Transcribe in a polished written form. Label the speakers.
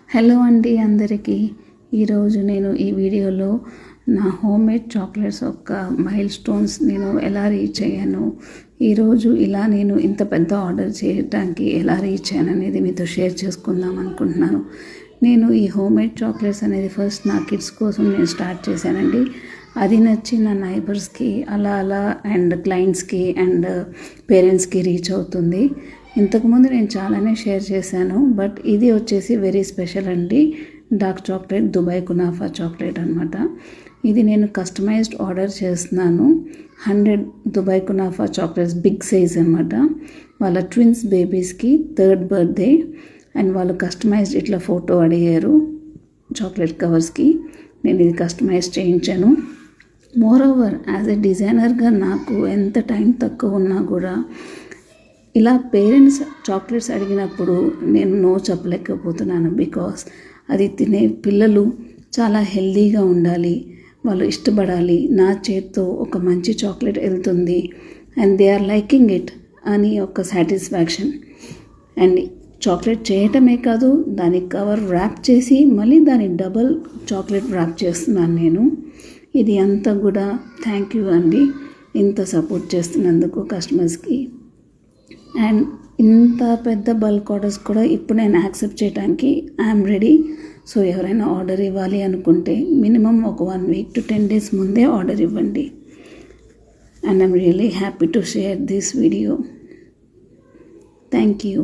Speaker 1: Hello అండి అందరికీ. ఈరోజు నేను ఈ వీడియోలో నా హోమ్మేడ్ చాక్లెట్స్ యొక్క మైల్ స్టోన్స్ నేను ఎలా రీచ్ అయ్యాను, ఈరోజు ఇలా నేను ఇంత పెద్ద ఆర్డర్ చేయడానికి ఎలా రీచ్ అయ్యాను అనేది మీతో షేర్ చేసుకుందాం అనుకుంటున్నాను. నేను ఈ హోమ్మేడ్ చాక్లెట్స్ అనేది ఫస్ట్ నా కిడ్స్ కోసం నేను స్టార్ట్ చేశానండి. అది నచ్చి నా నైబర్స్కి అలా అండ్ క్లయింట్స్కి అండ్ పేరెంట్స్కి రీచ్ అవుతుంది. ఇంతకుముందు నేను చాలానే షేర్ చేశాను, బట్ ఇది వచ్చేసి వెరీ స్పెషల్ అండి. డార్క్ చాక్లెట్ దుబాయ్ కునాఫా చాక్లెట్ అనమాట. ఇది నేను కస్టమైజ్డ్ ఆర్డర్ చేస్తున్నాను. 100 దుబాయ్ కునాఫా చాక్లెట్స్ బిగ్ సైజ్ అనమాట. వాళ్ళ ట్విన్స్ బేబీస్కి 3rd బర్త్డే అండ్ వాళ్ళు కస్టమైజ్డ్ ఇట్లా ఫోటో అడిగారు చాక్లెట్ కవర్స్కి. నేను ఇది కస్టమైజ్ చేయించాను. మోర్ ఓవర్ యాజ్ ఎ డిజైనర్గా నాకు ఎంత టైం తక్కువ ఉన్నా కూడా ఇలా పేరెంట్స్ చాక్లెట్స్ అడిగినప్పుడు నేను నో చెప్పలేకపోతున్నాను. బికాస్ అది తినే పిల్లలు చాలా హెల్దీగా ఉండాలి, వాళ్ళు ఇష్టపడాలి, నా చేత్తో ఒక మంచి చాక్లెట్ వెళ్తుంది and they are liking it అని ఒక సాటిస్ఫాక్షన్. అండ్ చాక్లెట్ చేయటమే కాదు, దాని కవర్ ర్యాప్ చేసి మళ్ళీ దాని డబల్ చాక్లెట్ ర్యాప్ చేస్తున్నాను నేను. ఇది అంతా కూడా థ్యాంక్ యూ అండి, ఇంత సపోర్ట్ చేస్తున్నందుకు కస్టమర్స్కి. అండ్ ఇంత పెద్ద బల్క్ ఆర్డర్స్ కూడా ఇప్పుడు నేను యాక్సెప్ట్ చేయడానికి ఐఎమ్ రెడీ. సో ఎవరైనా ఆర్డర్ ఇవ్వాలి అనుకుంటే మినిమం ఒక 1 week to 10 days ముందే ఆర్డర్ ఇవ్వండి. And I'm really happy to share this video. Thank you.